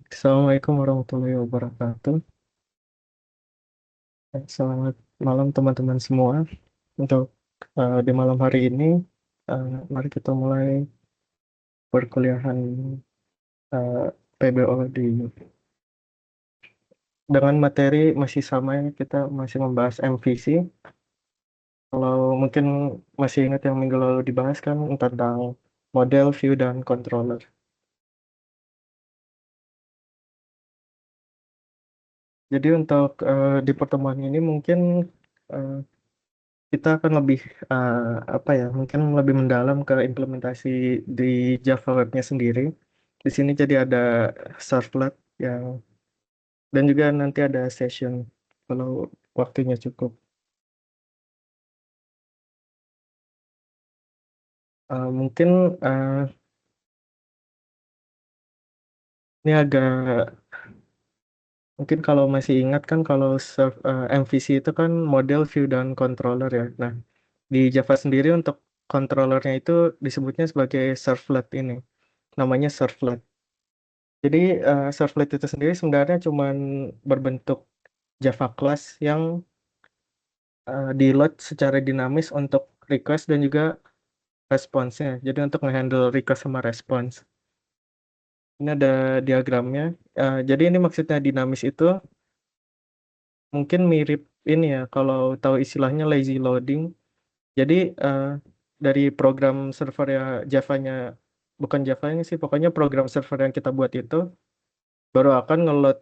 Assalamualaikum warahmatullahi wabarakatuh. Selamat malam teman-teman semua. Untuk di malam hari ini, mari kita mulai perkuliahan PBO dengan materi masih sama ya, kita masih membahas MVC. Kalau mungkin masih ingat yang minggu lalu dibahas kan tentang model, view, dan controller. Jadi untuk di pertemuan ini mungkin eh, kita akan lebih eh, apa ya mungkin lebih mendalam ke implementasi di Java webnya sendiri. Di sini jadi ada servlet yang dan juga nanti ada session kalau waktunya cukup. Mungkin eh, ini agak mungkin kalau masih ingat kan kalau MVC itu kan model, view, dan controller ya. Nah, di Java sendiri untuk controllernya itu disebutnya sebagai servlet ini. Namanya servlet. Jadi servlet itu sendiri sebenarnya cuman berbentuk Java class yang di-load secara dinamis untuk request dan juga response-nya. Jadi untuk nge-handle request sama response. Ini ada diagramnya. Jadi ini maksudnya dinamis itu mungkin mirip ini ya kalau tahu istilahnya lazy loading. Jadi eh, dari program server ya Java-nya bukan Java-nya sih, pokoknya program server yang kita buat itu baru akan nge-load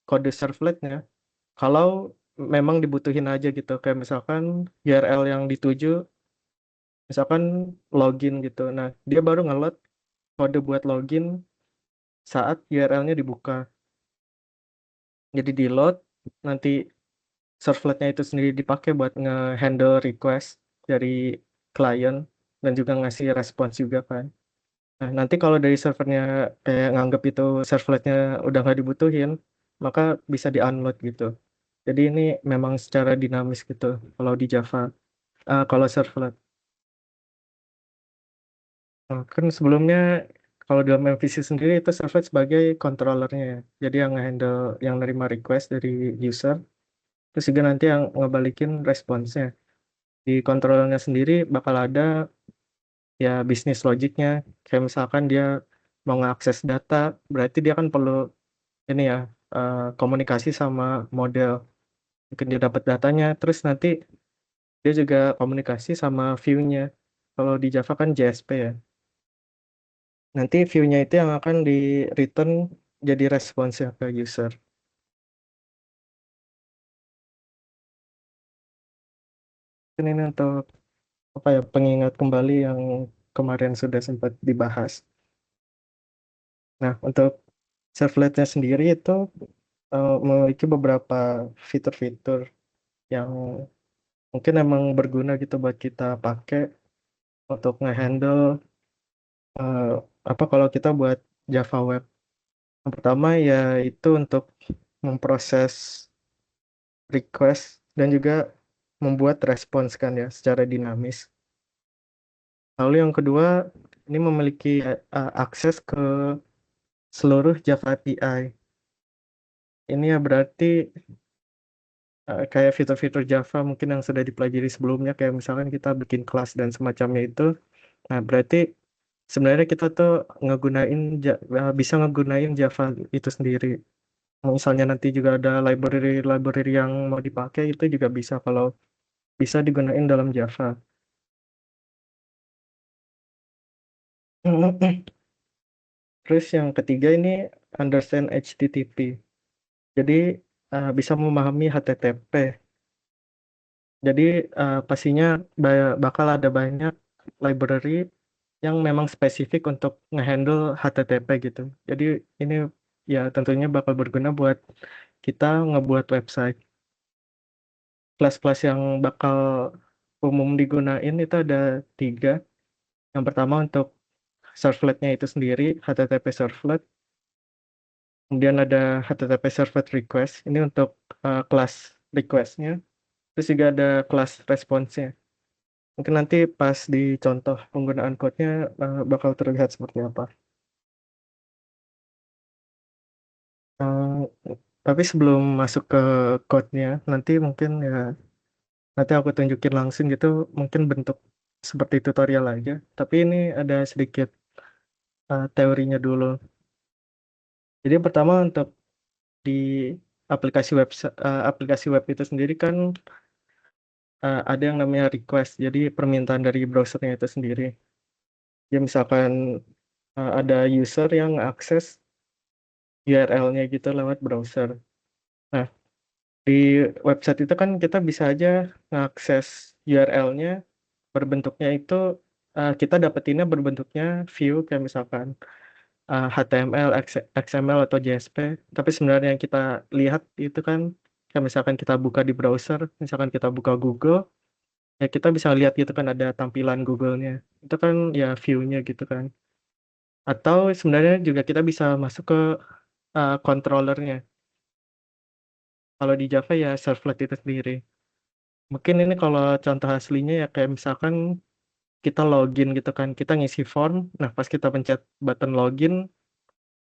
kode servletnya kalau memang dibutuhin aja gitu. Kayak misalkan URL yang dituju, misalkan login gitu. Nah, dia baru nge-load kode buat login saat URL-nya dibuka. Jadi di-load, nanti servletnya itu sendiri dipakai buat nge-handle request dari klien dan juga ngasih respons juga kan. Nah, nanti kalau dari servernya kayak nganggep itu servletnya udah nggak dibutuhin, maka bisa di-unload gitu. Jadi ini memang secara dinamis gitu kalau di Java. Kalau servlet. Kan sebelumnya kalau dalam MVC sendiri itu servlet sebagai controllernya ya. Jadi yang handle yang nerima request dari user, terus juga nanti yang ngebalikin responsnya. Di controllernya sendiri bakal ada ya bisnis logiknya. Kayak misalkan dia mau ngakses data, berarti dia kan perlu ini ya komunikasi sama model. Mungkin dia dapat datanya, terus nanti dia juga komunikasi sama view-nya. Kalau di Java kan JSP ya. Nanti view-nya itu yang akan di return jadi respons ya ke user. Ini untuk apa ya pengingat kembali yang kemarin sudah sempat dibahas. Nah, untuk servletnya sendiri itu memiliki beberapa fitur-fitur yang mungkin emang berguna gitu buat kita pakai untuk ngehandle eh, apa kalau kita buat Java Web. Yang pertama ya itu untuk memproses request dan juga membuat respons kan ya secara dinamis. Lalu yang kedua, ini memiliki akses ke seluruh Java API. Ini ya berarti kayak fitur-fitur Java mungkin yang sudah dipelajari sebelumnya, kayak misalkan kita bikin kelas dan semacamnya itu. Nah, berarti sebenarnya kita tuh bisa ngegunain Java itu sendiri. Misalnya nanti juga ada library-library yang mau dipakai itu juga bisa kalau bisa digunain dalam Java. Terus yang ketiga ini understand HTTP. Jadi bisa memahami HTTP. Jadi pastinya bakal ada banyak library yang memang spesifik untuk ngehandle HTTP gitu. Jadi ini ya tentunya bakal berguna buat kita ngebuat website. Kelas-kelas yang bakal umum digunain itu ada tiga. Yang pertama untuk servletnya itu sendiri, HTTP servlet. Kemudian ada HTTP servlet request. Ini untuk kelas requestnya. Terus juga ada kelas response-nya. Mungkin nanti pas di contoh penggunaan code-nya bakal terlihat seperti apa. Tapi sebelum masuk ke code-nya, nanti mungkin ya, nanti aku tunjukin langsung gitu, mungkin bentuk seperti tutorial aja. Tapi ini ada sedikit teorinya dulu. Jadi pertama untuk di aplikasi web itu sendiri kan ada yang namanya request. Jadi permintaan dari browsernya itu sendiri. Ya misalkan ada user yang akses URL-nya gitu lewat browser. Nah, di website itu kan kita bisa aja ngakses URL-nya berbentuknya itu kita dapetinnya berbentuknya view kayak misalkan HTML, XML atau JSP. Tapi sebenarnya yang kita lihat itu kan kayak misalkan kita buka di browser, misalkan kita buka Google, ya kita bisa lihat gitu kan ada tampilan Google-nya. Itu kan ya view-nya gitu kan. Atau sebenarnya juga kita bisa masuk ke controllernya. Kalau di Java ya servlet itu sendiri. Mungkin ini kalau contoh aslinya ya kayak misalkan kita login gitu kan, kita ngisi form, nah pas kita pencet button login,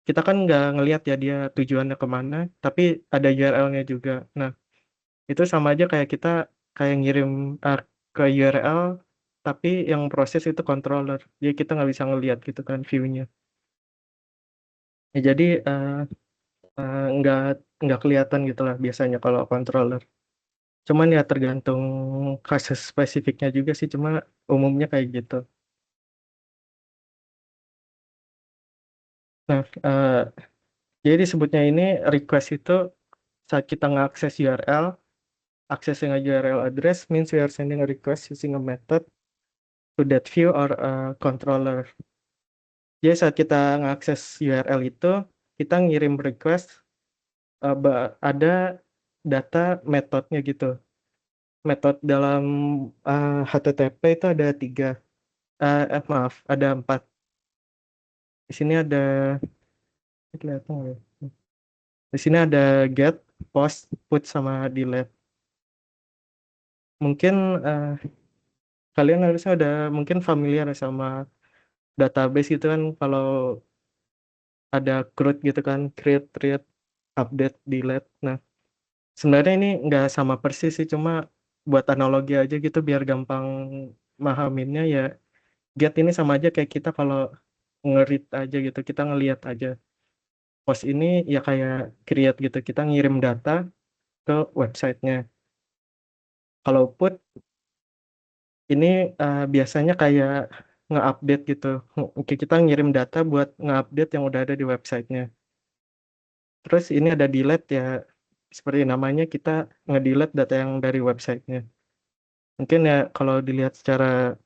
kita kan nggak ngelihat ya dia tujuannya kemana, tapi ada URL-nya juga. Nah, itu sama aja kayak kita kayak ngirim ke URL, tapi yang proses itu controller, jadi kita nggak bisa ngelihat gitu kan view-nya. Ya, jadi nggak kelihatan gitu lah biasanya kalau controller. Cuman ya tergantung kasus spesifiknya juga sih, cuma umumnya kayak gitu. Nah, jadi disebutnya ini request itu saat kita ngakses URL, accessing a URL address means we are sending a request using a method to that view or a controller. Jadi saat kita ngakses URL itu, kita ngirim request, ada data metodenya gitu. Metode dalam HTTP itu ada tiga, maaf, ada empat. Di sini ada, kelihatan nggak ya? Di sini ada get, post, put, sama delete. Mungkin eh, kalian harusnya udah mungkin familiar sama database gitu kan, kalau ada CRUD gitu kan, create, read, update, delete. Nah, sebenarnya ini nggak sama persis sih, cuma buat analogi aja gitu biar gampang mahaminnya ya. Get ini sama aja kayak kita kalau nge-read aja gitu, kita ngelihat aja. Post ini ya kayak create gitu, kita ngirim data ke websitenya. Kalau put ini biasanya kayak nge-update gitu. Oke, kita ngirim data buat nge-update yang udah ada di websitenya. Terus ini ada delete ya, seperti namanya kita nge-delete data yang dari websitenya. Mungkin ya kalau dilihat secara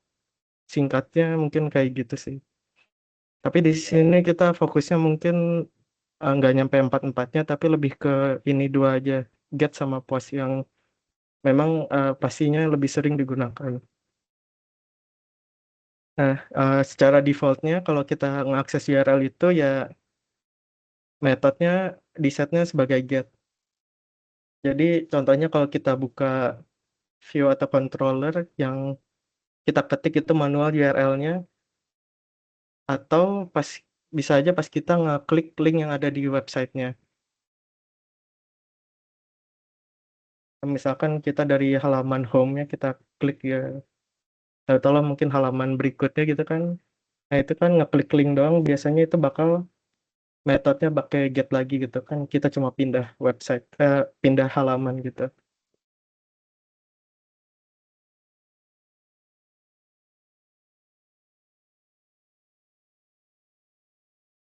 singkatnya mungkin kayak gitu sih. Tapi di sini kita fokusnya mungkin nggak nyampe empat-empatnya, tapi lebih ke ini dua aja, get sama post yang memang pastinya lebih sering digunakan. Nah, secara defaultnya kalau kita mengakses URL itu ya metodenya di-setnya sebagai get. Jadi contohnya kalau kita buka view atau controller yang kita ketik itu manual URL-nya, atau pas bisa aja pas kita ngeklik link yang ada di websitenya. Misalkan kita dari halaman home-nya kita klik ya, atau mungkin halaman berikutnya gitu kan. Nah itu kan ngeklik link doang, biasanya itu bakal metodenya pakai get lagi gitu kan. Kita cuma pindah website, pindah halaman gitu.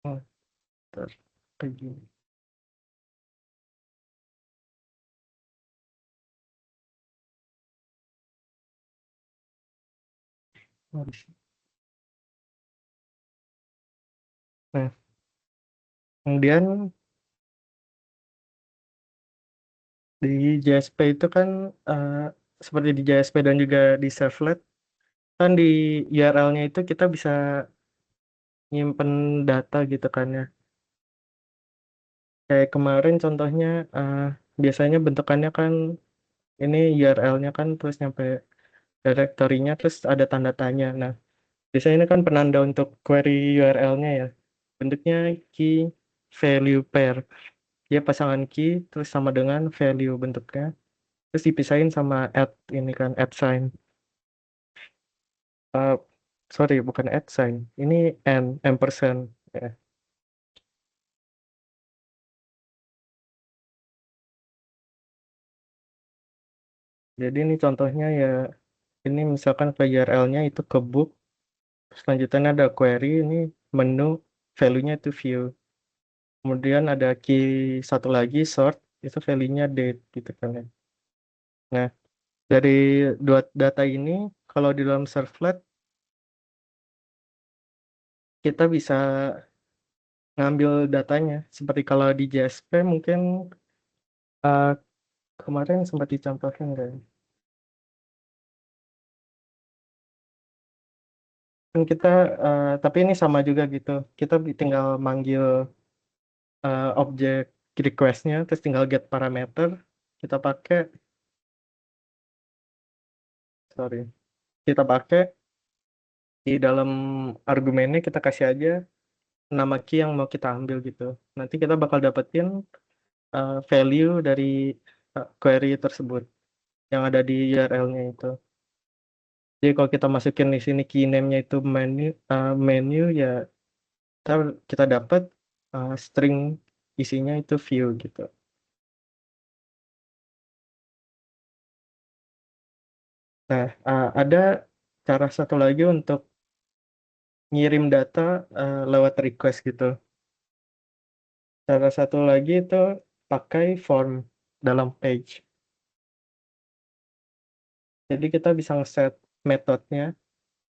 Oh, kayak gini. Nah, kemudian di JSP itu kan eh, seperti di JSP dan juga di Servlet kan di URL-nya itu kita bisa nyimpen data gitu kan ya. Kayak kemarin contohnya biasanya bentukannya kan ini URL-nya kan terus nyampe directory-nya terus ada tanda tanya. Nah, biasanya ini kan penanda untuk query URL-nya ya. Bentuknya key value pair. dia pasangan key terus sama dengan value bentuknya, terus dipisahin sama at ini kan at sign. Eh, sorry, bukan at sign, ini ampersand ya. Jadi ini contohnya ya, ini misalkan ke URL-nya itu ke book, selanjutnya ada query, ini menu, value-nya itu view. Kemudian ada key satu lagi sort, itu value-nya date gitu kan ya. Nah, dari dua data ini, kalau di dalam servlet, kita bisa ngambil datanya. Seperti kalau di JSP mungkin uh, kemarin sempat dicontohkan kan. Kan kita, tapi ini sama juga gitu. Kita tinggal manggil objek request-nya, terus tinggal get parameter. Kita pakai, sorry, kita pakai di dalam argumennya kita kasih aja nama key yang mau kita ambil gitu. Nanti kita bakal dapetin value dari query tersebut yang ada di URL-nya itu. Jadi kalau kita masukin di sini key name-nya itu menu ya, kita kita dapat string isinya itu view gitu. Nah, ada cara satu lagi untuk ngirim data lewat request gitu. Cara satu lagi itu pakai form dalam page. Jadi kita bisa nge-set metodenya.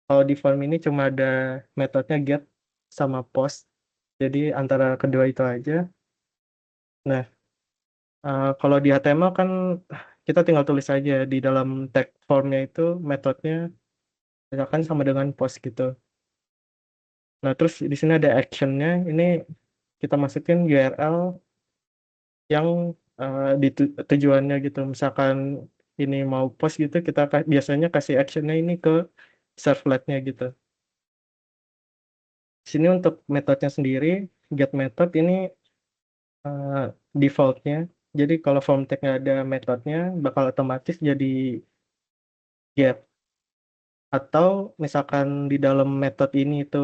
Kalau di form ini cuma ada metodenya get sama post. Jadi antara kedua itu aja. Nah, kalau di HTML kan kita tinggal tulis aja di dalam tag formnya itu metodenya misalkan sama dengan post gitu. Nah, terus di sini ada actionnya. Ini kita masukin URL yang di tujuannya gitu. Misalkan ini mau post gitu, kita biasanya kasih actionnya ini ke servletnya gitu. Sini untuk metodenya sendiri, get method ini eh, defaultnya. Jadi kalau form tag nggak ada metodenya, bakal otomatis jadi get. Atau misalkan di dalam metode ini itu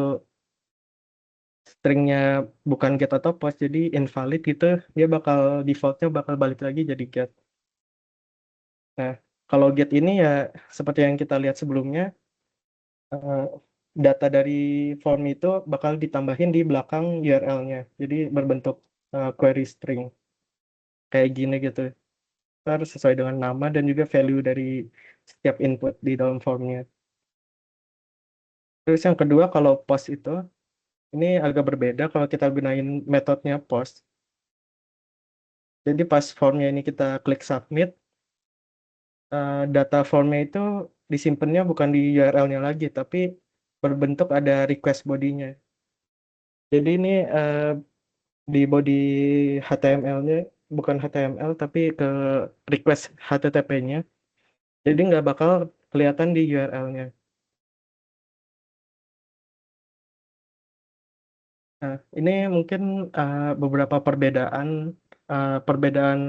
stringnya bukan get atau post, jadi invalid gitu, dia bakal defaultnya bakal balik lagi jadi get. Nah, kalau get ini ya seperti yang kita lihat sebelumnya, eh, data dari form itu bakal ditambahin di belakang URL-nya. Jadi berbentuk query string kayak gini gitu. Harus sesuai dengan nama dan juga value dari setiap input di dalam formnya. Terus yang kedua kalau post itu, ini agak berbeda kalau kita gunain metodenya post. Jadi pas formnya ini kita klik submit, data formnya itu disimpannya bukan di URL-nya lagi, tapi berbentuk ada request body-nya. Jadi ini di body HTML-nya bukan HTML tapi ke request HTTP-nya. Jadi nggak bakal kelihatan di URL-nya. Nah, ini mungkin beberapa perbedaan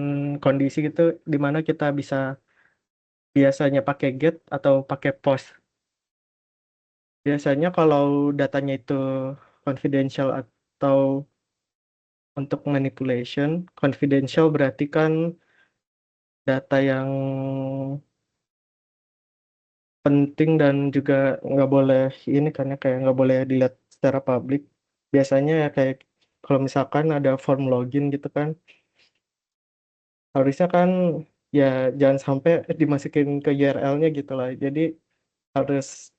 kondisi gitu di mana kita bisa biasanya pakai get atau pakai post. Biasanya kalau datanya itu confidential atau untuk manipulation, confidential berarti kan data yang penting dan juga nggak boleh ini kan ya kayak nggak boleh dilihat secara publik. Biasanya ya kayak kalau misalkan ada form login gitu kan, harusnya kan ya jangan sampai dimasukin ke URL-nya gitu lah. Jadi harus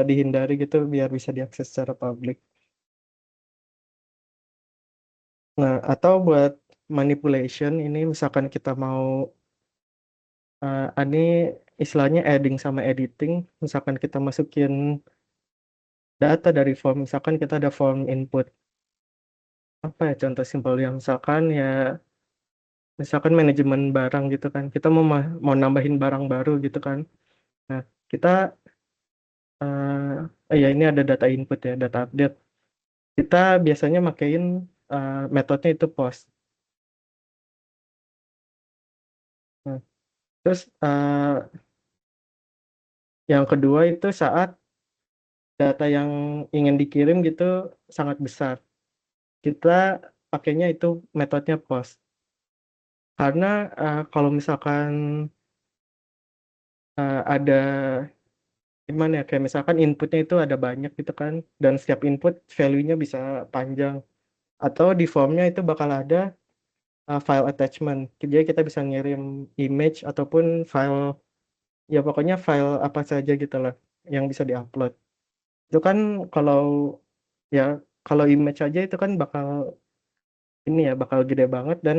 dihindari gitu biar bisa diakses secara publik. Nah, atau buat manipulation ini misalkan kita mau ini istilahnya adding sama editing, misalkan kita masukin data dari form, misalkan kita ada form input apa ya contoh simpelnya misalkan ya misalkan manajemen barang gitu kan, kita mau nambahin barang baru gitu kan. Nah, kita ya ini ada data input ya, data update. Kita biasanya makein metodenya itu post. Terus yang kedua itu saat data yang ingin dikirim gitu sangat besar. Kita pakainya itu metodenya post. Karena kalau misalkan ada gimana ya, kayak misalkan inputnya itu ada banyak gitu kan, dan setiap input value-nya bisa panjang. Atau di formnya itu bakal ada file attachment. Jadi kita bisa ngirim image ataupun file, ya pokoknya file apa saja gitu lah yang bisa diupload. Itu kan kalau ya kalau image aja itu kan bakal ini ya bakal gede banget dan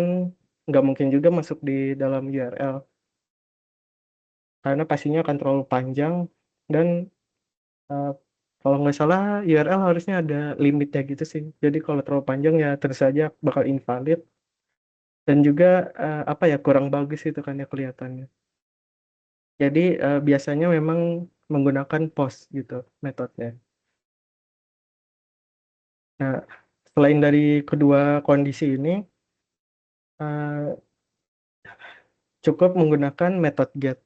nggak mungkin juga masuk di dalam URL karena pastinya akan terlalu panjang dan eh, kalau nggak salah URL harusnya ada limitnya gitu sih. Jadi kalau terlalu panjang ya terus saja bakal invalid dan juga apa ya kurang bagus itu kan ya kelihatannya. Jadi biasanya memang menggunakan post gitu metodenya. Nah, selain dari kedua kondisi ini, eh, cukup menggunakan metode get.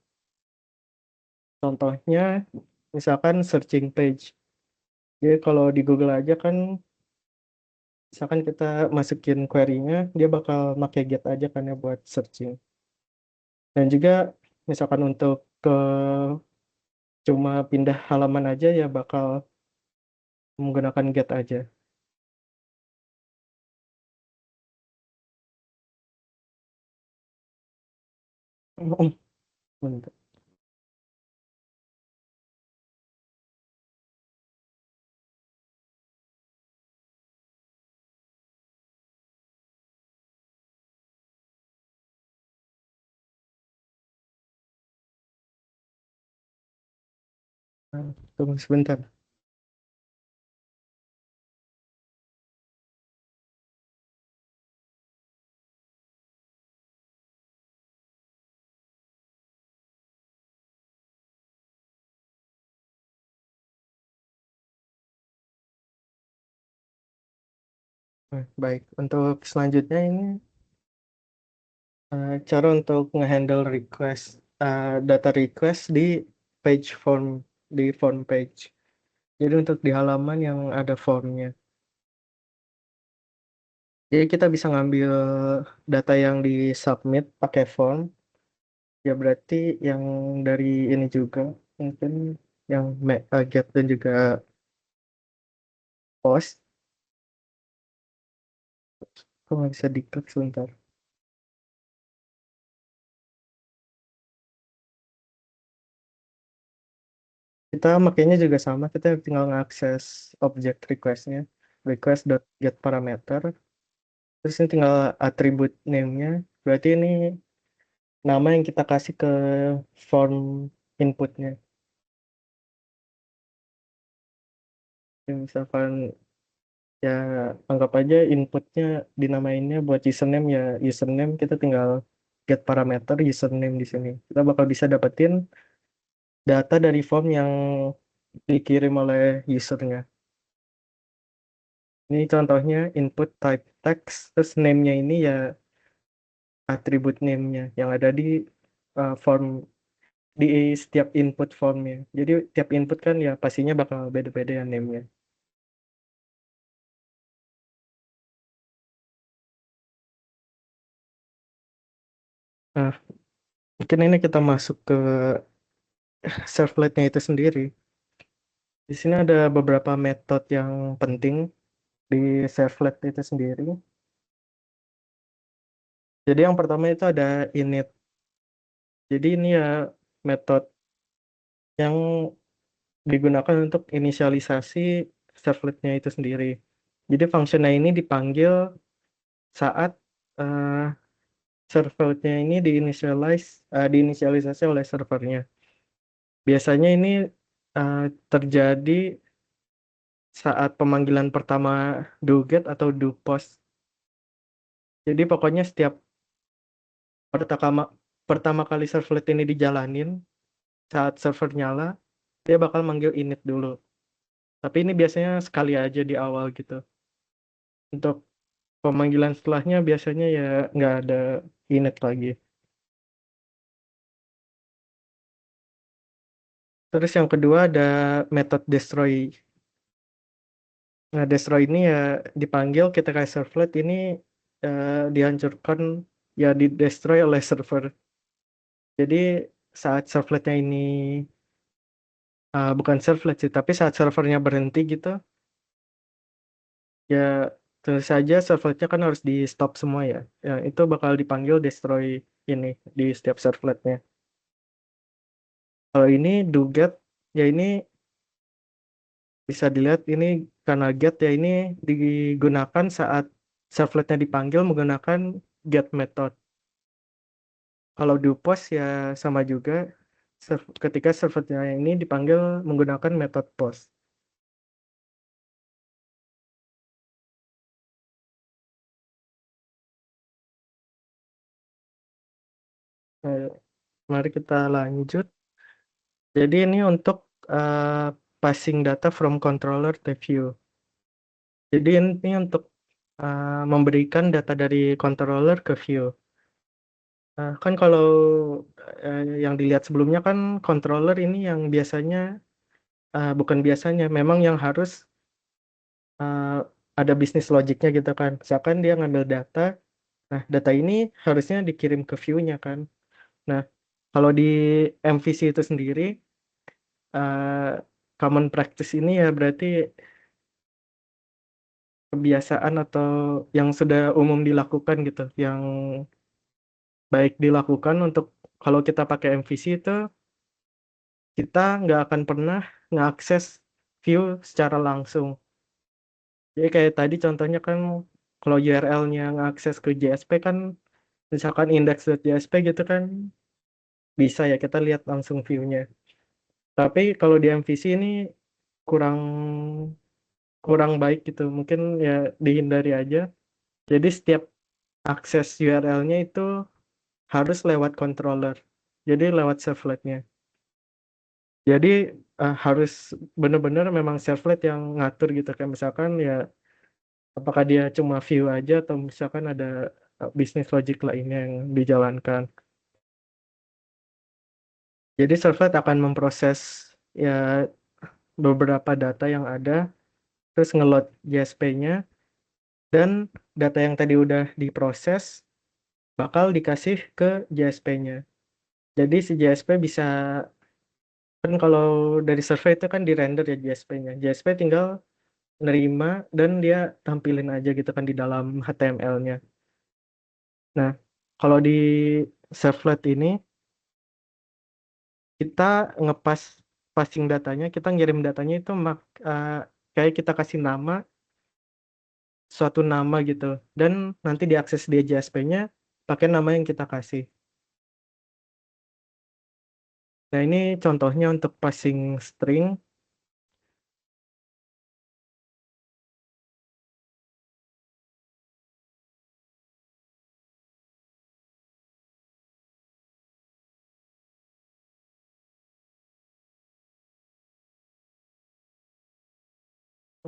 Contohnya, misalkan searching page. Jadi kalau di Google aja kan, misalkan kita masukin query-nya, dia bakal pakai get aja kan ya buat searching. Dan juga misalkan untuk ke cuma pindah halaman aja ya bakal menggunakan get aja. Bentar. Tunggu sebentar. Baik, untuk selanjutnya ini cara untuk ngehandle request data request di page form di form page. Jadi untuk di halaman yang ada formnya. Jadi kita bisa ngambil data yang di submit pakai form. Ya berarti yang dari ini juga mungkin yang get dan juga post. Kok nggak bisa diklik sebentar. Kita makainya juga sama. Kita tinggal ngakses object requestnya. Request.get parameter. Terus ini tinggal atribut name-nya. Berarti ini nama yang kita kasih ke form inputnya. Ya, misalkan ya anggap aja inputnya dinamainnya buat username ya username kita tinggal get parameter username di sini. Kita bakal bisa dapetin data dari form yang dikirim oleh usernya. Ini contohnya input type text terus name-nya ini ya atribut name-nya yang ada di form di setiap input formnya. Jadi tiap input kan ya pastinya bakal beda-beda ya name-nya. Nah, mungkin ini kita masuk ke servletnya itu sendiri. Di sini ada beberapa metode yang penting di servlet itu sendiri. Jadi yang pertama itu ada init. Jadi ini ya metode yang digunakan untuk inisialisasi servletnya itu sendiri. Jadi fungsinya ini dipanggil saat eh, servletnya ini diinisialisasi oleh servernya. Biasanya ini eh, terjadi saat pemanggilan pertama do get atau do post. Jadi pokoknya setiap pertama pertama kali servlet ini dijalanin saat server nyala, dia bakal manggil init dulu. Tapi ini biasanya sekali aja di awal gitu. Untuk pemanggilan setelahnya biasanya ya nggak ada init lagi. Terus yang kedua ada method destroy. Nah, destroy ini ya dipanggil ketika servlet ini dihancurkan, ya di destroy oleh server. Jadi saat servletnya ini bukan servlet sih, tapi saat servernya berhenti gitu, ya tentu saja servletnya kan harus di stop semua ya. Ya itu bakal dipanggil destroy ini di setiap servletnya. Kalau ini do get, ya ini bisa dilihat ini karena get ya ini digunakan saat servletnya dipanggil menggunakan get method. Kalau do post ya sama juga ketika servletnya ini dipanggil menggunakan metode post. Eh, Mari kita lanjut. Jadi ini untuk passing data from controller to view. Jadi ini untuk memberikan data dari controller ke view. Kan kalau yang dilihat sebelumnya kan controller ini yang biasanya bukan biasanya, memang yang harus uh, ada bisnis logiknya gitu kan. Misalkan dia ngambil data, nah data ini harusnya dikirim ke view-nya kan. Nah, kalau di MVC itu sendiri, common practice ini ya berarti kebiasaan atau yang sudah umum dilakukan gitu, yang baik dilakukan untuk kalau kita pakai MVC itu kita nggak akan pernah ngeakses view secara langsung. Jadi kayak tadi contohnya kan kalau URL-nya ngeakses ke JSP kan misalkan index.jsp gitu kan bisa ya kita lihat langsung view-nya. Tapi kalau di MVC ini kurang kurang baik gitu. Mungkin ya dihindari aja. Jadi setiap akses URL-nya itu harus lewat controller. Jadi lewat servletnya. Jadi harus benar-benar memang servlet yang ngatur gitu. Kayak misalkan ya apakah dia cuma view aja atau misalkan ada bisnis logic lainnya yang dijalankan. Jadi servlet akan memproses ya beberapa data yang ada, terus ngeload JSP-nya, dan data yang tadi udah diproses bakal dikasih ke JSP-nya. Jadi si JSP bisa, kan kalau dari survei itu kan di render ya JSP-nya. JSP tinggal nerima dan dia tampilin aja gitu kan di dalam HTML-nya. Nah, kalau di servlet ini kita ngepas passing datanya, kita ngirim datanya itu eh, kayak kita kasih nama, suatu nama gitu. Dan nanti diakses di JSP-nya pakai nama yang kita kasih. Nah, ini contohnya untuk passing string.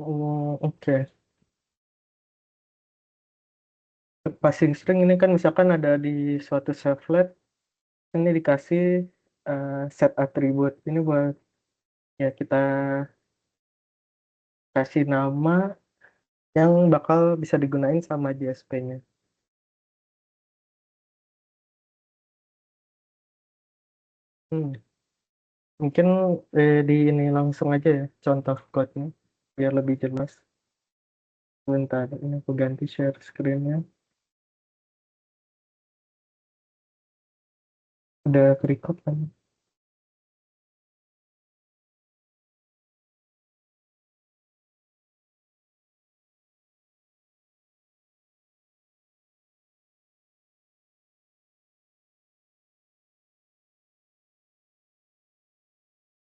Oh, oke. Passing string ini kan misalkan ada di suatu servlet, ini dikasih set atribut. Ini buat ya kita kasih nama yang bakal bisa digunain sama JSP-nya. Hmm. Mungkin di ini langsung aja ya contoh code-nya biar lebih jelas. Bentar, ini aku ganti share screen-nya. Udah record kan?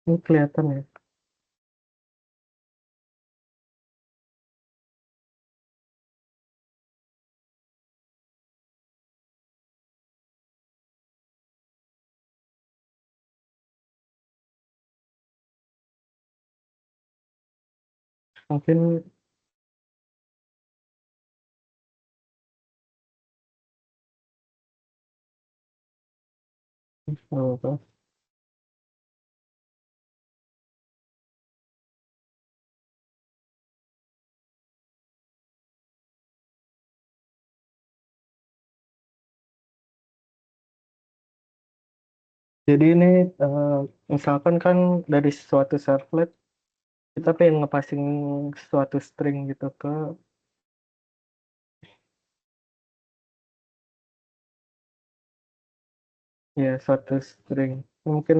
Ini kelihatan ya. Mungkin oh, apa. Jadi ini eh, misalkan kan dari suatu servlet kita pengen ngepassing suatu string gitu ke ya suatu string. Mungkin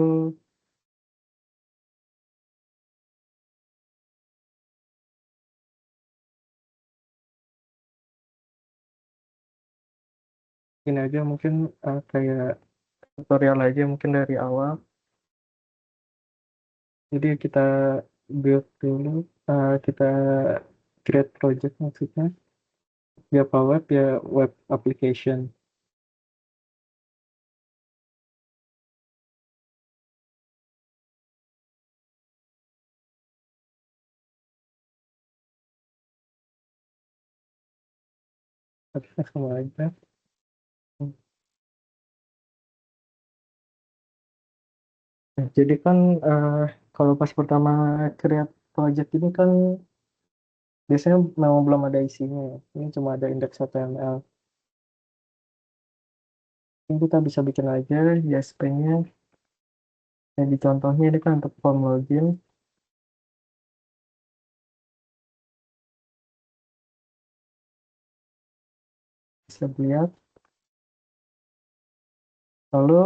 ini aja mungkin kayak tutorial aja mungkin dari awal. Jadi kita build dulu, kita create project maksudnya Java Web ya web application. Tapi sama aja. Nah, jadi kan kalau pas pertama create project ini kan biasanya memang belum ada isinya. Ini cuma ada index HTML. Ini kita bisa bikin aja JSP-nya. Jadi contohnya ini kan untuk form login. Bisa lihat. Lalu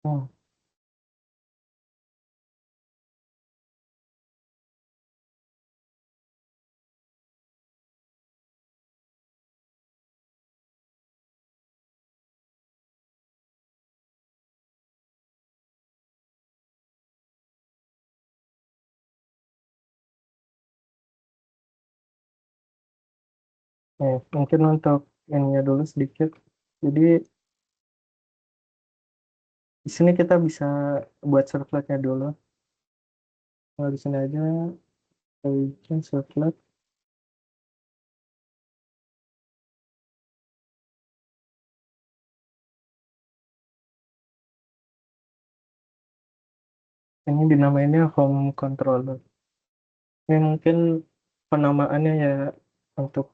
hmm, mungkin untuk ininya dulu sedikit. Jadi di sini kita bisa buat servletnya dulu. Nah, di sini aja kita bikin servlet. Ini dinamainnya home controller. Ini mungkin penamaannya ya untuk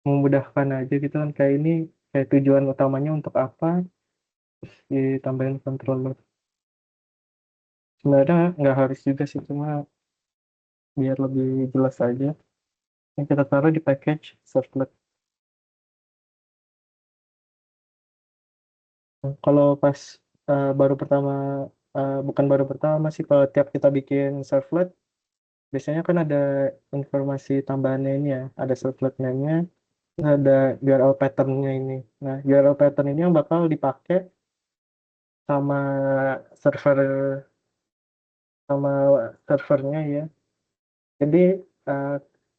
memudahkan aja gitu kan. Kayak ini kayak tujuan utamanya untuk apa ditambahin controller. Sebenarnya nggak harus juga sih, cuma biar lebih jelas aja. Yang kita taruh di package servlet. Kalau pas baru pertama, bukan baru pertama sih, kalau tiap kita bikin servlet, biasanya kan ada informasi tambahannya ini ya, ada servlet name-nya, ada URL pattern-nya ini. Nah, URL pattern ini yang bakal dipakai sama server sama servernya ya. Jadi eh,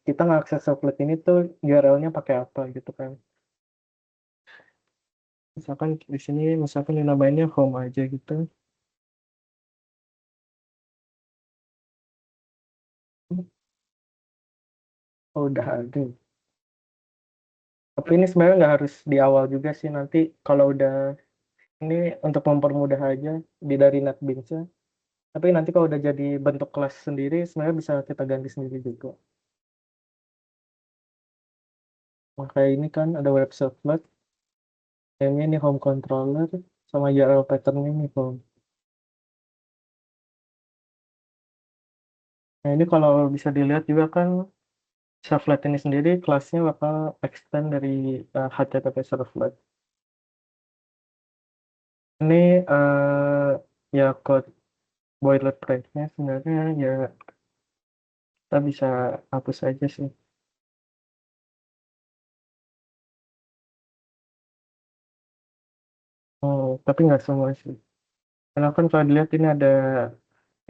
kita ngakses servlet ini tuh URL-nya pakai apa gitu kan. Misalkan di sini misalkan dinamainnya home aja gitu. Oh, udah ada. Tapi ini sebenarnya nggak harus di awal juga sih, nanti kalau udah ini untuk mempermudah aja dari NetBeans ya. Tapi nanti kalau udah jadi bentuk kelas sendiri sebenarnya bisa kita ganti sendiri juga. Maka ini kan ada web servlet, ini home controller, sama URL pattern ini home. Nah ini kalau bisa dilihat juga kan servlet ini sendiri kelasnya bakal extend dari HTTP servlet. Ini ya code boilerplate-nya sebenarnya ya kita bisa hapus aja sih. Oh, tapi nggak semua sih. Karena kan kalau dilihat ini ada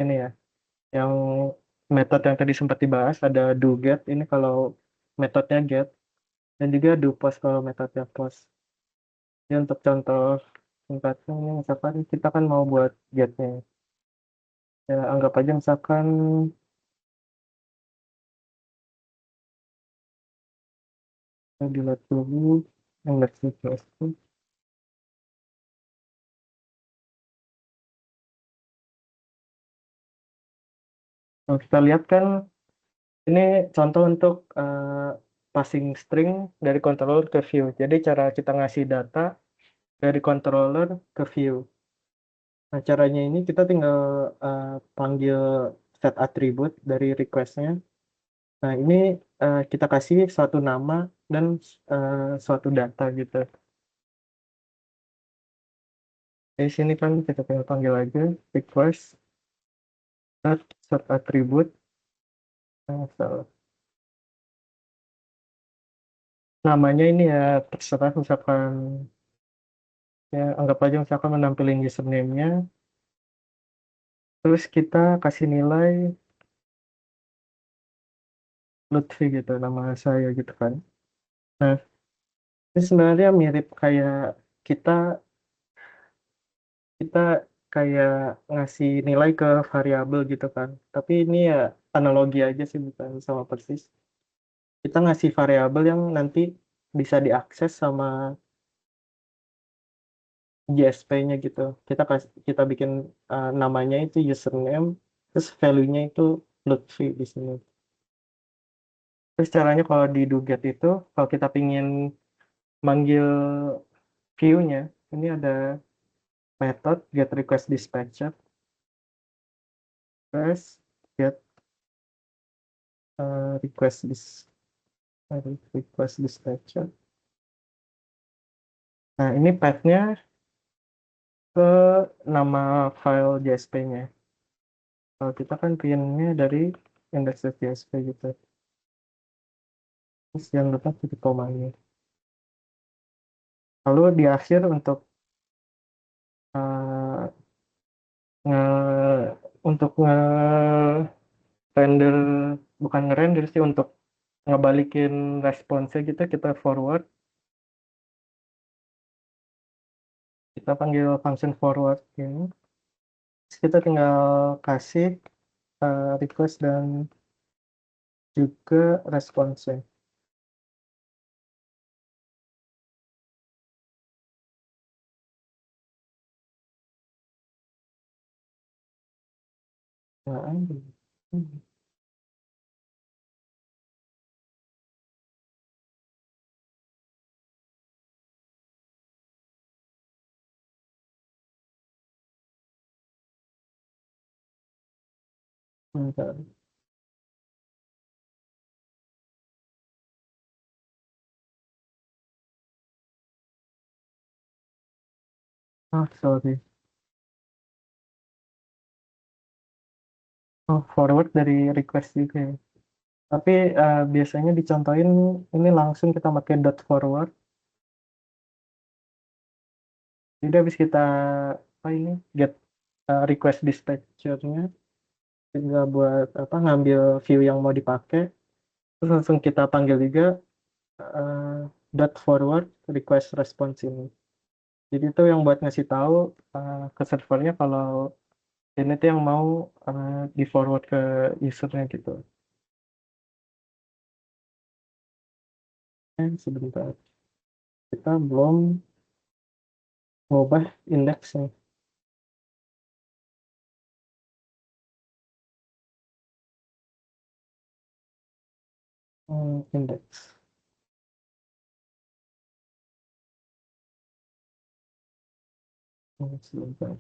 ini ya, yang metode yang tadi sempat dibahas ada do get ini kalau metodenya get dan juga do post kalau metodenya post. Ini untuk contoh singkatnya ini misalkan kita kan mau buat getnya. Ya anggap aja misalkan saya dilihat dulu. index request. Kalau kita lihat kan ini contoh untuk passing string dari controller ke view. Jadi cara kita ngasih data dari controller ke view. Nah, caranya ini kita tinggal panggil set atribut dari requestnya. Nah, ini kita kasih suatu nama dan suatu data gitu. Di sini kan kita tinggal panggil aja request set atribut. So, namanya ini ya terserah, misalkan ya anggap aja misalkan menampilkan username-nya, terus kita kasih nilai Lutfi gitu, nama saya gitu kan. Nah, ini sebenarnya mirip kayak kita kita kayak ngasih nilai ke variabel gitu kan. Tapi ini ya analogi aja sih, bukan sama persis. Kita ngasih variabel yang nanti bisa diakses sama JSP-nya gitu. Kita bikin namanya itu username, terus value-nya itu Lutfi di sini. Terus caranya kalau di Duget itu, kalau kita pingin manggil view-nya, ini ada method get request dispatcher, terus get request request dispatcher. Nah, ini path-nya ke nama file JSP-nya. Kalau kita kan pinnya dari index.jsp gitu. Terus yang depan titik komanya. Lalu di akhir untuk eh, nge untuk render, bukan nge-render sih, untuk ngebalikin responsnya gitu, kita forward, kita panggil function forward ini. Terus kita tinggal kasih request dan juga responsnya. Nah, bentar. Oh, sorry. Oh, forward dari request juga ya. Tapi biasanya dicontohin ini langsung kita pakai dot forward. Jadi habis kita apa ini get request dispatchernya, tinggal buat apa, ngambil view yang mau dipakai, terus langsung kita panggil juga eh, dot forward request response ini. Jadi itu yang buat ngasih tahu ke servernya kalau ini tuh yang mau di forward ke usernya gitu. Sebentar, kita belum ngubah indeksnya. Indeks. Sebentar.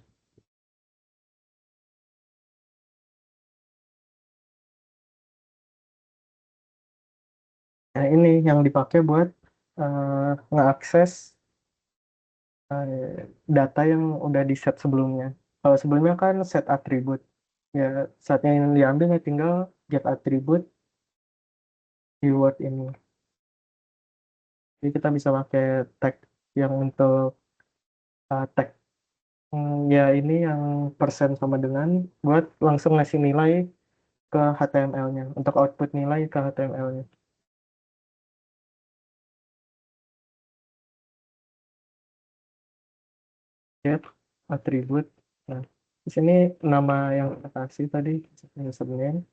Nah, ini yang dipakai buat ngeakses data yang udah di set sebelumnya. Kalau sebelumnya kan set atribut. Ya, saatnya yang diambil ya tinggal get atribut keyword ini. Jadi kita bisa pakai tag yang untuk tag ya ini yang persen sama dengan, buat langsung ngasih nilai ke HTML-nya, untuk output nilai ke HTML-nya. Get atribut. Nah, di sini nama yang kita kasih tadi username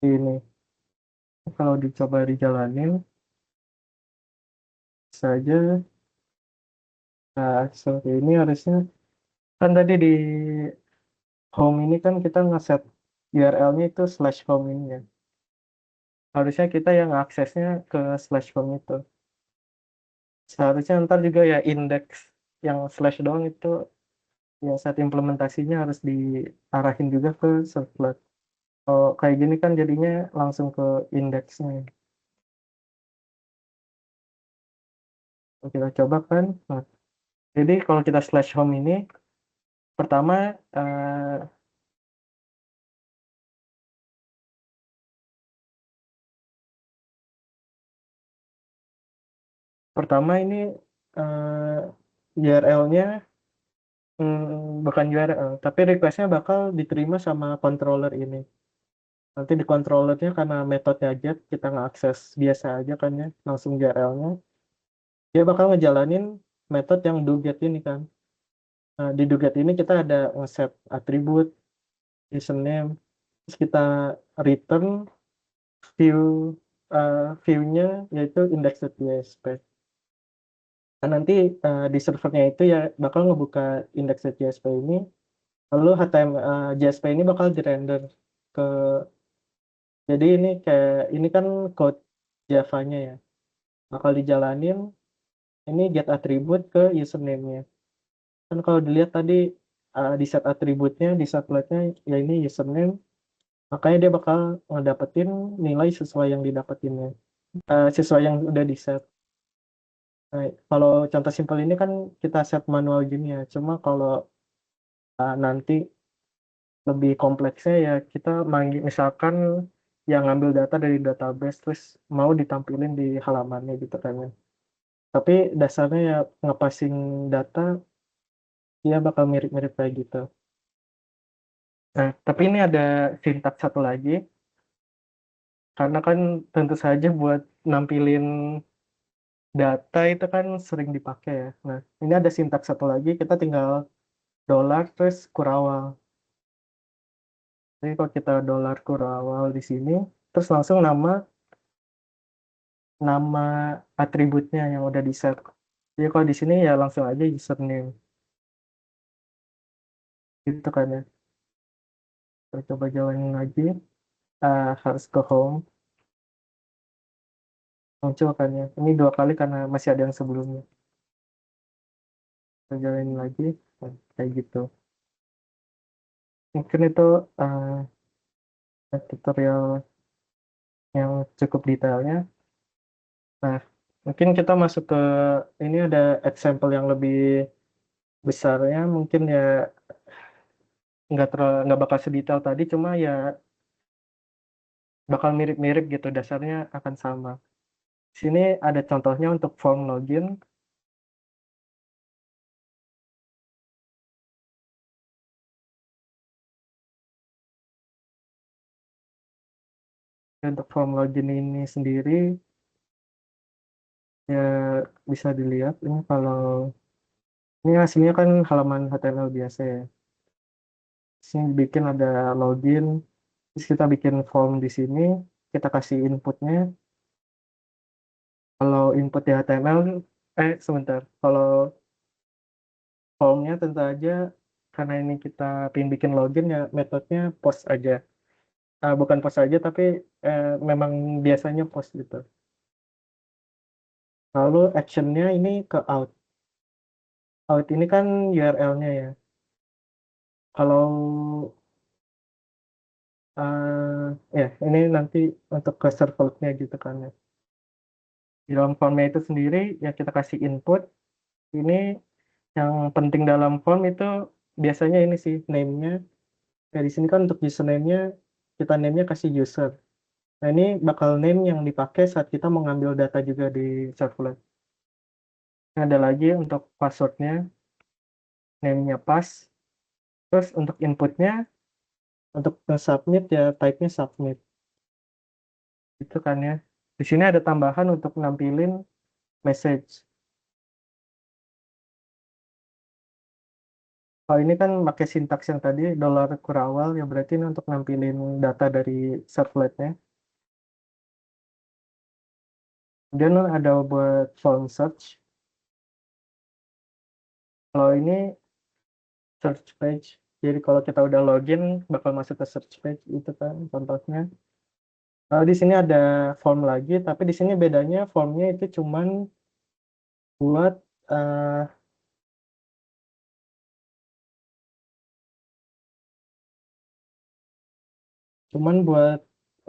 ini. Kalau dicoba dijalanin saja, nah seperti ini harusnya kan tadi di home ini kan kita ngeset URL-nya itu slash home ini ya. Harusnya kita yang aksesnya ke slash home itu. Seharusnya ntar juga ya indeks yang slash doang itu ya saat implementasinya harus diarahin juga ke servlet. Kalau kayak gini kan jadinya langsung ke indeksnya. Kalau kita coba kan, nah, jadi kalau kita slash home ini, pertama pertama ini URL-nya bukan URL, tapi request-nya bakal diterima sama controller ini. Nanti di controllernya karena metodenya get, kita nggak akses biasa aja kan ya, langsung URL-nya. Dia bakal ngejalanin metode yang doGet ini kan. Nah, di doGet ini kita ada nge-set atribut, username, terus kita return view view-nya yaitu index.jsp. Nah, nanti di servernya itu ya bakal ngebuka index.jsp ini, lalu HTML JSP ini bakal dirender ke, jadi ini kayak ini kan code Java-nya ya, bakal dijalanin ini get atribut ke username-nya. Kan kalau dilihat tadi di set atributnya, di subletnya ya ini username, makanya dia bakal ngedapetin nilai sesuai yang didapetinnya, sesuai yang udah di set. Nah, kalau contoh simpel ini kan kita set manual gini ya, cuma kalau nanti lebih kompleksnya ya kita manggil misalkan yang ngambil data dari database terus mau ditampilin di halamannya gitu kan ya. Tapi dasarnya ya ngepassing data ya bakal mirip-mirip kayak gitu. Nah, tapi ini ada sintaks satu lagi karena kan tentu saja buat nampilin data itu kan sering dipakai ya. Nah, ini ada sintaks satu lagi, kita tinggal dolar terus kurawal. Jadi kalau kita dolar kurawal di sini terus langsung nama atributnya yang udah di set. Jadi kalau di sini ya langsung aja username gitu kan ya. Kita coba jalanin lagi. Harus ke home. Muncul kan ya. Ini dua kali karena masih ada yang sebelumnya. Kita jalanin lagi. Nah, kayak gitu. Mungkin itu tutorial yang cukup detailnya. Nah, mungkin kita masuk ke ini ada example yang lebih besarnya. Mungkin ya nggak bakal sedetail tadi, cuma ya bakal mirip-mirip gitu. Dasarnya akan sama. Sini ada contohnya untuk form login. Untuk form login ini sendiri ya bisa dilihat ini kalau ini hasilnya kan halaman HTML biasa ya. Sini bikin ada login, terus kita bikin form di sini, kita kasih inputnya. Kalau input di HTML, sebentar. Kalau formnya tentu aja karena ini kita pengen bikin login ya metodenya post aja. Bukan post aja tapi memang biasanya post gitu. Lalu actionnya ini ke out. Out ini kan URL-nya ya. Kalau ya ini nanti untuk ke servletnya gitu kan ya. Di dalam formnya itu sendiri ya kita kasih input. Ini yang penting dalam form itu biasanya ini sih name-nya. Ya di sini kan untuk username-nya kita name-nya kasih user. Nah ini bakal name yang dipakai saat kita mau ngambil data juga di servlet. Ada lagi untuk passwordnya, name-nya pas. Terus untuk inputnya, untuk submit ya type-nya submit. Itu kan ya. Di sini ada tambahan untuk nampilin message. Kalau ini kan pakai sintaks yang tadi dolar kurawal ya berarti ini untuk nampilin data dari servletnya. Kemudian ada buat form search. Kalau ini search page. Jadi kalau kita udah login bakal masuk ke search page itu kan contohnya. Di sini ada form lagi, tapi di sini bedanya formnya itu buat eh, cuman buat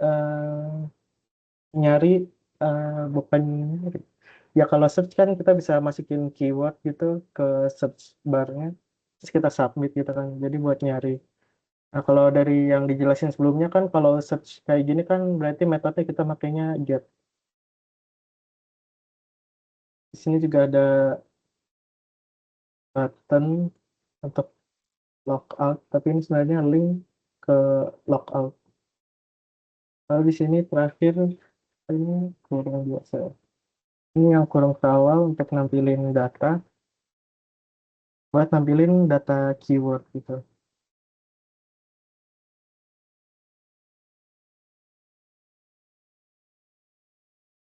eh, nyari bukan nyari. Ya kalau search kan kita bisa masukin keyword gitu ke search barnya, terus kita submit gitu kan. Jadi buat nyari. Nah, kalau dari yang dijelasin sebelumnya kan kalau search kayak gini kan berarti metode kita makainya get. Di sini juga ada button untuk logout, tapi ini sebenarnya link ke logout. Lalu di sini terakhir ini kurang biasa. Ini yang kurang terawal untuk nampilin data, buat nampilin data keyword gitu.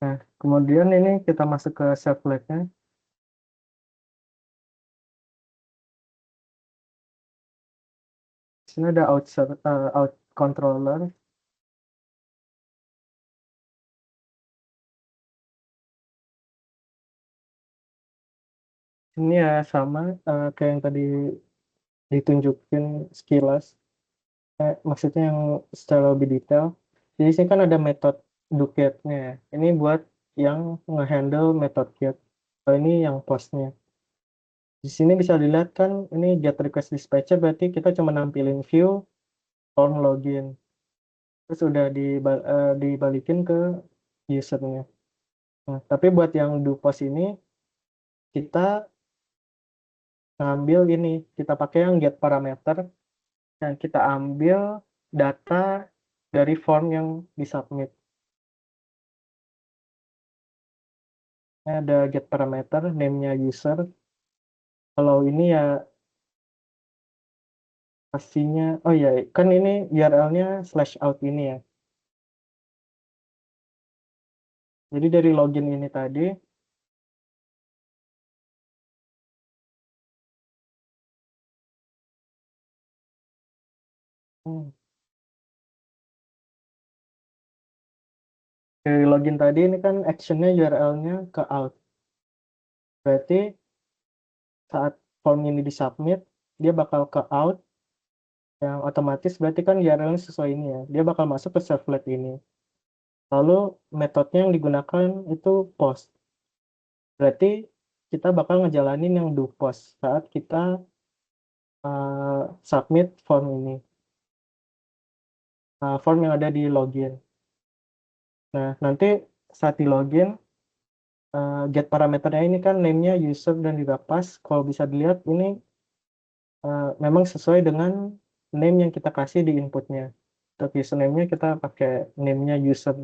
Nah, kemudian ini kita masuk ke servletnya. Di sini ada out controller. Ini ya sama kayak yang tadi ditunjukin sekilas. Maksudnya yang secara lebih detail. Jadi sini kan ada metode duket-nya ya. Ini buat yang ngehandle metode get. Kalau ini yang postnya. Di sini bisa dilihat kan ini get request dispatcher berarti kita cuma nampilin view form login. Terus udah dibalikin ke usernya. Nah, tapi buat yang do post ini kita ngambil ini, kita pakai yang get parameter dan kita ambil data dari form yang disubmit. Ada get parameter, name-nya user. Kalau ini ya pastinya, oh ya kan ini URL-nya slash out ini ya. Jadi dari login ini tadi, hmm, dari login tadi ini kan actionnya URL-nya ke out. Berarti saat form ini disubmit, dia bakal ke out, yang otomatis berarti kan URL-nya sesuai ini ya. Dia bakal masuk ke servlet ini. Lalu metodenya yang digunakan itu post. Berarti kita bakal ngejalanin yang do post saat kita submit form ini. Form yang ada di login. Nah, nanti saat di login, get parameternya ini kan name-nya user dan juga pass. Kalau bisa dilihat ini memang sesuai dengan name yang kita kasih di inputnya. Untuk username-nya kita pakai name-nya user.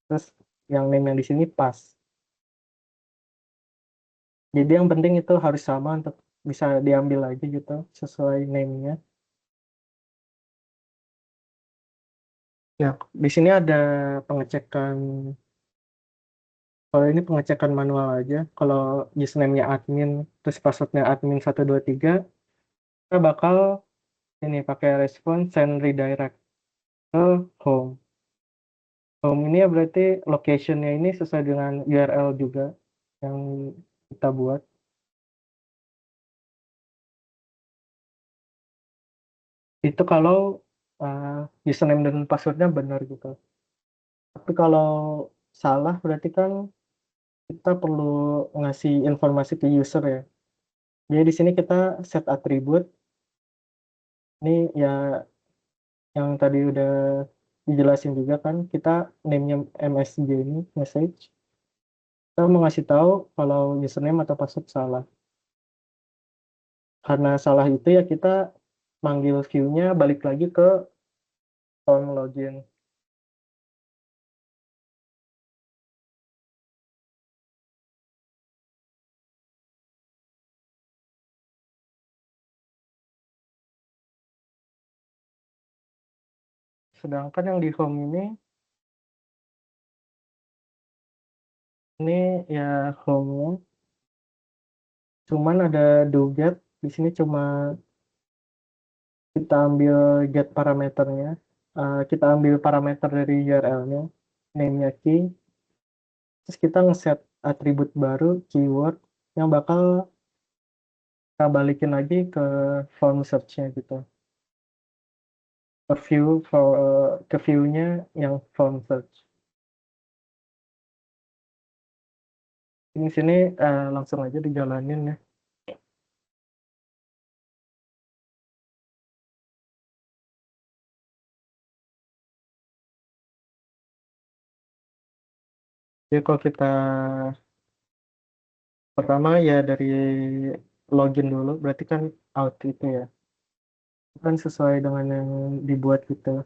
Terus yang name yang di sini pass. Jadi yang penting itu harus sama untuk bisa diambil lagi gitu sesuai name-nya. Ya, di sini ada pengecekan. Kalau ini pengecekan manual aja. Kalau username-nya admin, terus password-nya admin 123, kita bakal ini pakai response send redirect ke home. Home ini ya berarti location-nya ini sesuai dengan URL juga yang kita buat. Itu kalau username dan password-nya benar gitu. Tapi kalau salah berarti kan kita perlu ngasih informasi ke user ya. Jadi di sini kita set atribut. Ini ya yang tadi udah dijelasin juga kan, kita name-nya MSG ini message. Kita mau ngasih tahu kalau username atau password salah. Karena salah itu ya kita manggil view-nya balik lagi ke form login. Sedangkan yang di home ini Ini ya home-nya, cuman ada do get. Di sini cuma kita ambil get parameternya. Kita ambil parameter dari URL-nya, name-nya key, terus kita ngeset atribut baru, keyword, yang bakal kita balikin lagi ke form search-nya gitu. Ke view, ke view-nya yang form search. Ini sini langsung aja dijalanin ya. Jadi kalau kita pertama ya dari login dulu, berarti kan out itu ya. Kan sesuai dengan yang dibuat gitu,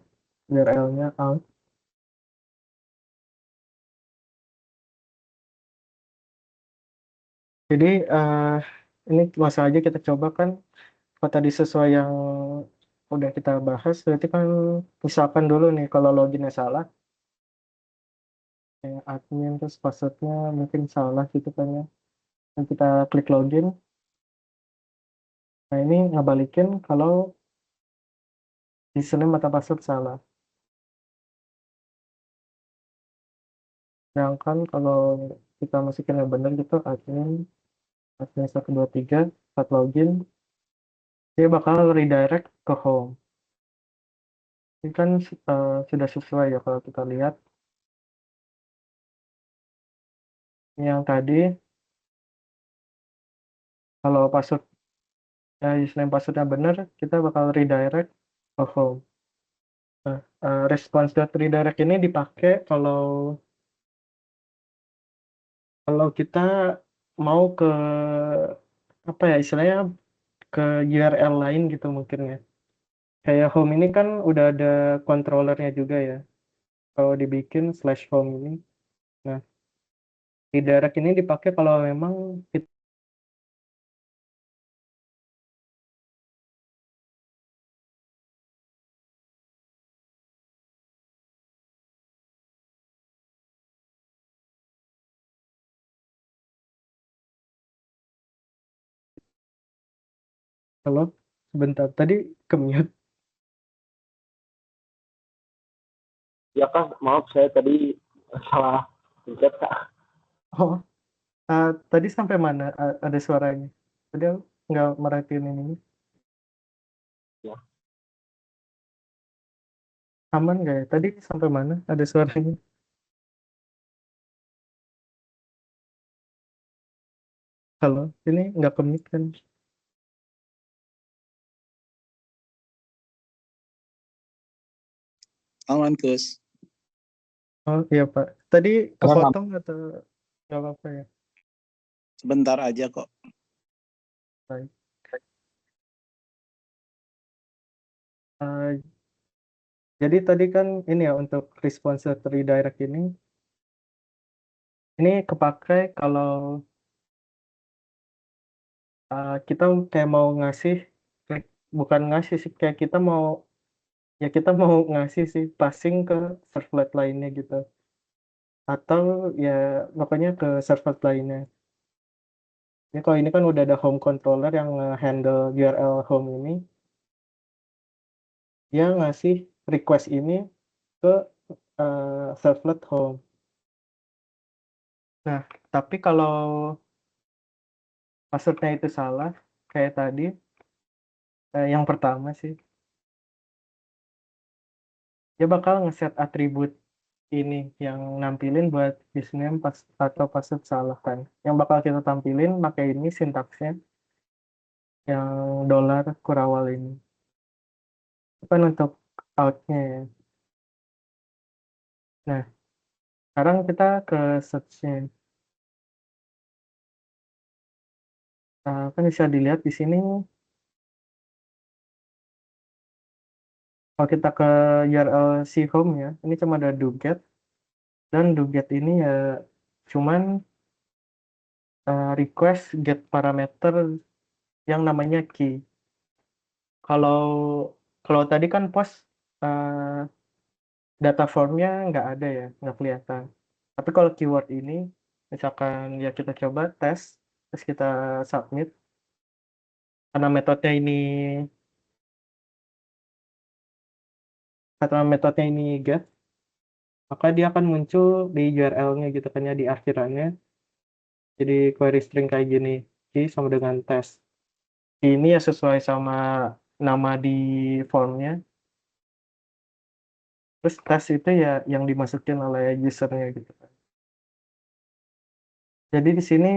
URL-nya out. Jadi ini langsung aja kita coba kan, kalau tadi sesuai yang udah kita bahas, berarti kan misalkan dulu nih kalau loginnya salah, kayak admin terus passwordnya mungkin salah gitu kan ya. Dan kita klik login, nah ini ngabalikin kalau username atau password salah. Sedangkan kalau kita masukin yang benar gitu, admin 123 saat login, dia bakal redirect ke home. Ini kan sudah sesuai ya kalau kita lihat. Yang tadi, kalau password username passwordnya benar, kita bakal redirect ke home. Nah, response.redirect ini dipakai kalau kalau kita mau ke apa ya istilahnya, ke URL lain gitu mungkin ya. Kayak home ini kan udah ada controllernya juga ya. Kalau dibikin slash home ini. Nah, redirect ini dipakai kalau memang kita, kalau sebentar tadi ke-mute. Ya Kak, maaf saya tadi salah pencet Kak. Oh, tadi sampai mana ada suaranya? Tadi aku nggak merhatiin ini. Ya, Aman nggak ya? Tadi sampai mana ada suaranya? Halo, ini nggak ke-mute kan? Aman, Gus. Oh iya Pak. Tadi Sekarang kepotong atau nggak apa-apa ya? Sebentar aja kok. Baik. Eh, jadi tadi kan ini ya untuk response redirect ini kepakai kalau kita kayak mau ngasih, bukan ngasih sih, kayak kita mau, ya kita mau ngasih sih passing ke servlet lainnya gitu. Atau ya pokoknya ke servlet lainnya. Ini kalau ini kan udah ada home controller yang handle URL home ini, dia ngasih request ini ke servlet home. Nah, tapi kalau passwordnya itu salah, kayak tadi, yang pertama sih, dia bakal ngeset atribut ini yang nampilin buat username pas atau password salah kan. Yang bakal kita tampilin pakai ini sintaksnya yang dolar kurawal ini. Itu kan untuk outnya ya. Nah, sekarang kita ke search-nya. Kan bisa dilihat di sini, kalau kita ke URL si home ya, ini cuma ada doget, dan doget ini ya cuman request get parameter yang namanya key. Kalau kalau tadi kan post data formnya nggak ada ya, nggak kelihatan. Tapi kalau keyword ini misalkan ya kita coba tes, terus kita submit, karena metodenya ini get, maka dia akan muncul di URL-nya gitu kan ya, di akhirannya. Jadi query string kayak gini, key sama dengan tes. Ini ya sesuai sama nama di formnya. Terus tes itu ya yang dimasukin oleh usernya gitu kan. Jadi di sini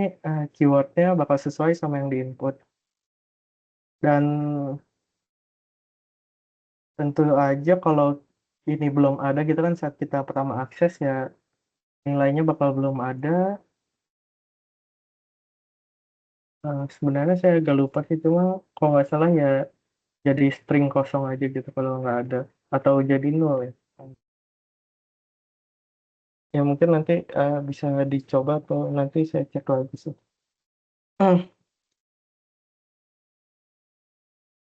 keywordnya bakal sesuai sama yang diinput. Dan tentu aja kalau ini belum ada gitu kan saat kita pertama akses ya nilainya bakal belum ada. Sebenarnya saya agak lupa sih, cuma kalau nggak salah ya jadi string kosong aja gitu kalau nggak ada, atau jadi nol ya. Ya mungkin nanti bisa dicoba atau nanti saya cek lagi sih.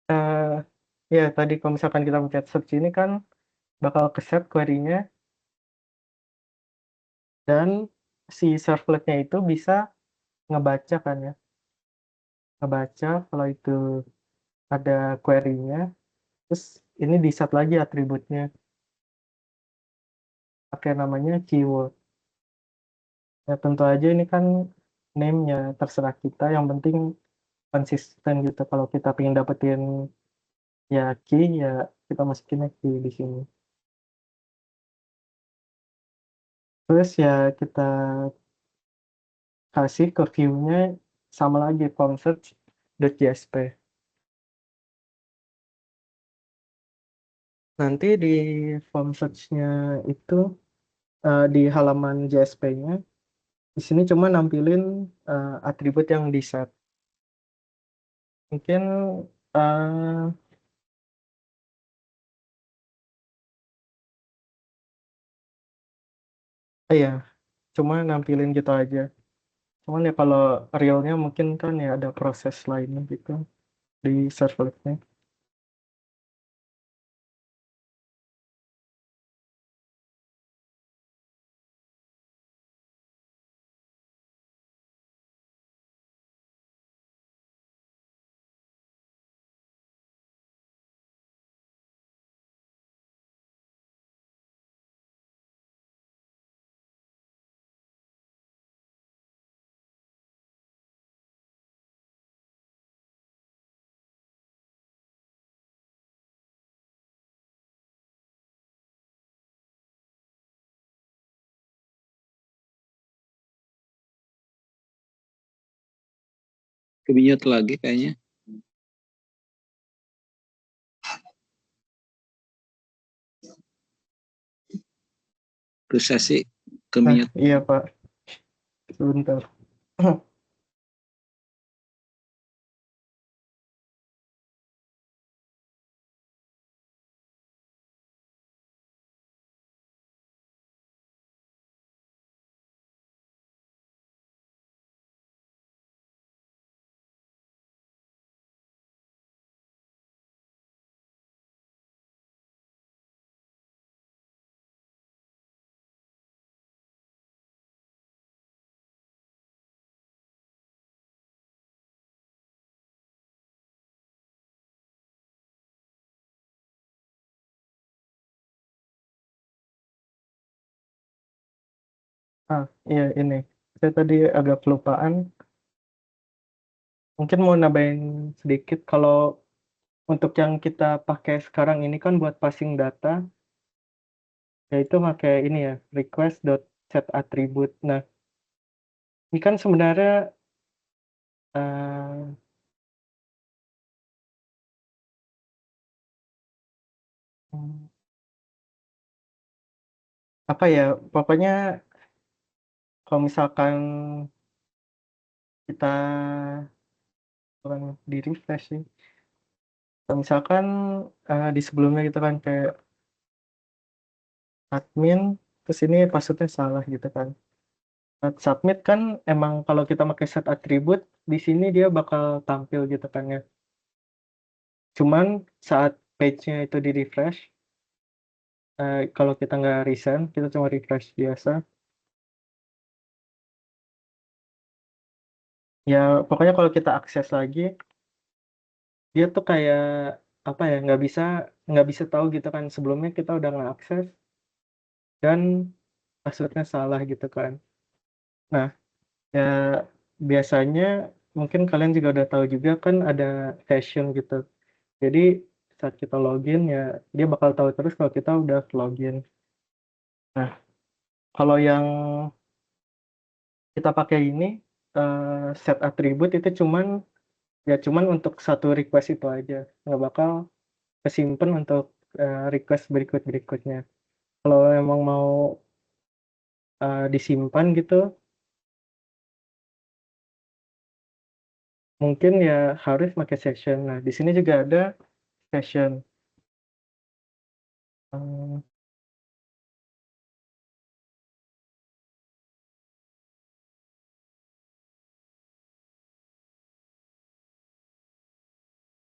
Eh, ya tadi kalau misalkan kita pencet search ini kan bakal ke set query-nya, dan si servletnya itu bisa ngebaca kan ya, ngebaca kalau itu ada query-nya, terus ini di set lagi atributnya pakai namanya keyword. Ya tentu aja ini kan name-nya terserah kita, yang penting konsisten gitu. Kalau kita pengen dapetin ya key, ya kita masukin key di sini. Terus ya kita kasih ke view-nya sama lagi form search.jsp. Nanti di form search-nya itu di halaman JSP-nya, di sini cuma nampilin atribut yang di set. Mungkin uh, iya, cuma nampilin gitu aja. Cuman ya kalau realnya mungkin kan ya ada proses lainnya gitu di servletnya. Ke-mute lagi kayaknya. Terus sih Nah, ke-mute. iya Pak, sebentar. Iya ini. Saya tadi agak kelupaan. Mungkin mau nambahin sedikit, kalau untuk yang kita pakai sekarang ini kan buat passing data, yaitu pakai ini ya, request.setAttribute. Nah, ini kan sebenarnya eh, apa ya, pokoknya kalau misalkan kita kurang di refresh sih. Kalau misalkan di sebelumnya gitu kan kayak admin, terus ini passwordnya salah gitu kan. Saat submit kan emang kalau kita pakai set atribut, di sini dia bakal tampil gitu kan ya. Cuman saat page-nya itu di refresh, kalau kita nggak resign, kita cuma refresh biasa, Ya pokoknya kalau kita akses lagi, dia tuh kayak apa ya, nggak bisa tahu gitu kan sebelumnya kita udah ngeakses dan passwordnya salah gitu kan. Nah, ya biasanya mungkin kalian juga udah tahu juga kan ada session gitu. Jadi saat kita login ya dia bakal tahu terus kalau kita udah login. Nah, kalau yang kita pakai ini set atribut itu cuman untuk satu request itu aja, nggak bakal kesimpan untuk request berikutnya. Kalau emang mau disimpan gitu, mungkin ya harus pakai session. Nah, di sini juga ada session. Eh,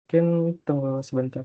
Mungkin tunggu sebentar.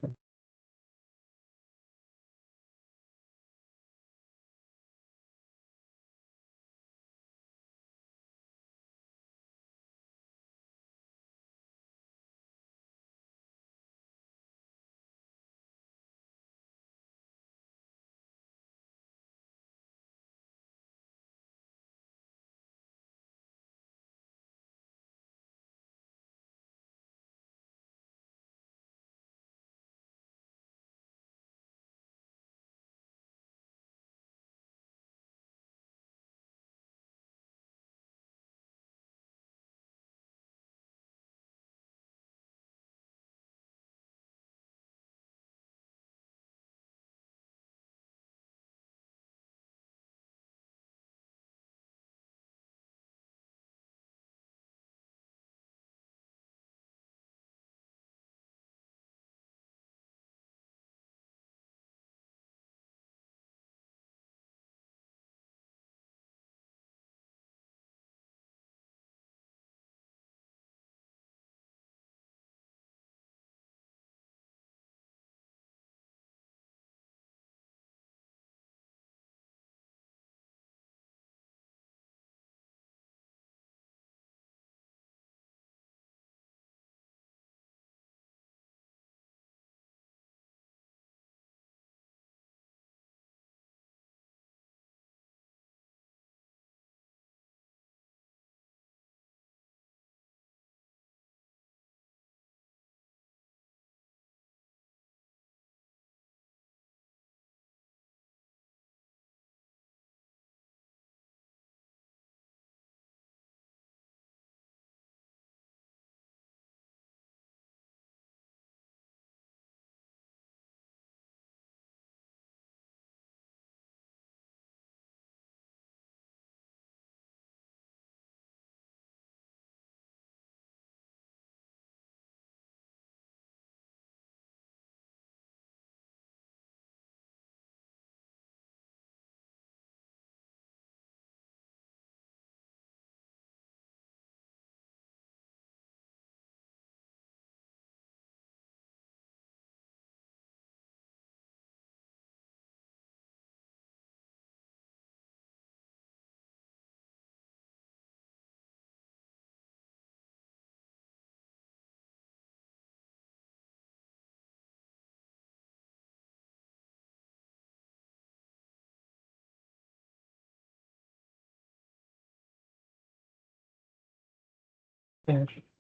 Ya,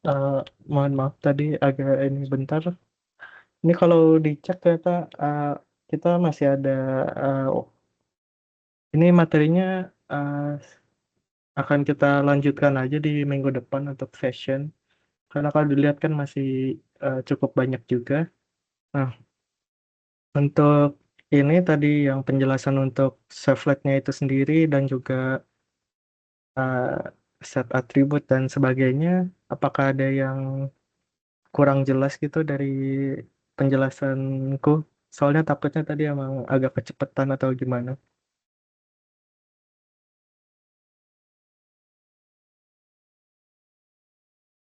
eh, mohon maaf tadi agak ini bentar. Ini kalau dicek ternyata eh, kita masih ada eh, ini materinya eh, akan kita lanjutkan aja di minggu depan untuk session. Karena kalau dilihat kan masih cukup banyak juga. Nah, untuk ini tadi yang penjelasan untuk servletnya itu sendiri dan juga eh, set atribut dan sebagainya, apakah ada yang kurang jelas gitu dari penjelasanku? Soalnya takutnya tadi emang agak kecepatan atau gimana.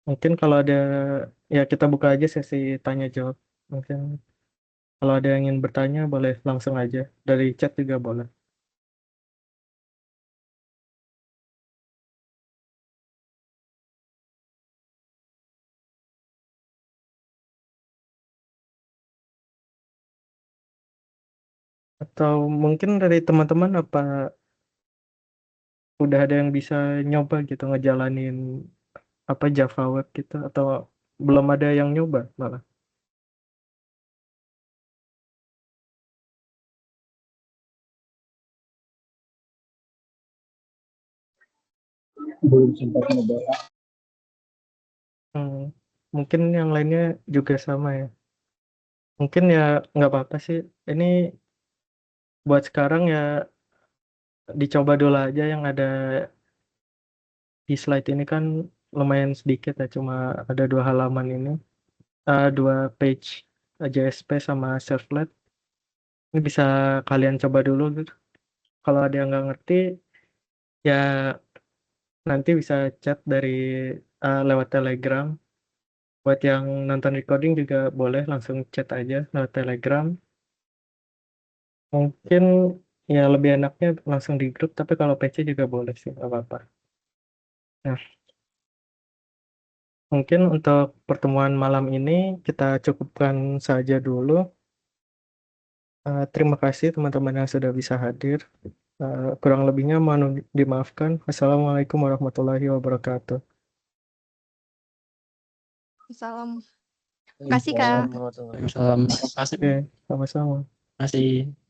Mungkin kalau ada, ya kita buka aja sesi tanya jawab. Mungkin kalau ada yang ingin bertanya boleh langsung aja. Dari chat juga boleh. Atau mungkin dari teman-teman apa udah ada yang bisa nyoba gitu ngejalanin apa Java Web gitu atau belum ada yang nyoba malah? Belum sempat nyoba. Mungkin yang lainnya juga sama ya. Mungkin ya nggak apa-apa sih. Ini buat sekarang ya dicoba dulu aja yang ada di slide ini kan lumayan sedikit ya, cuma ada 2 halaman ini, 2 page JSP sama servlet. Ini bisa kalian coba dulu gitu. Kalau ada yang nggak ngerti ya nanti bisa chat dari lewat Telegram. Buat yang nonton recording juga boleh langsung chat aja lewat Telegram. Mungkin ya lebih enaknya langsung di grup, tapi kalau PC juga boleh sih, nggak apa-apa. Nah, mungkin untuk pertemuan malam ini kita cukupkan saja dulu. Terima kasih teman-teman yang sudah bisa hadir. Kurang lebihnya mohon dimaafkan. Assalamualaikum warahmatullahi wabarakatuh. Salam. Terima kasih, Kak. Waalaikumsalam warahmatullahi wabarakatuh. Oke, sama-sama. Terima kasih.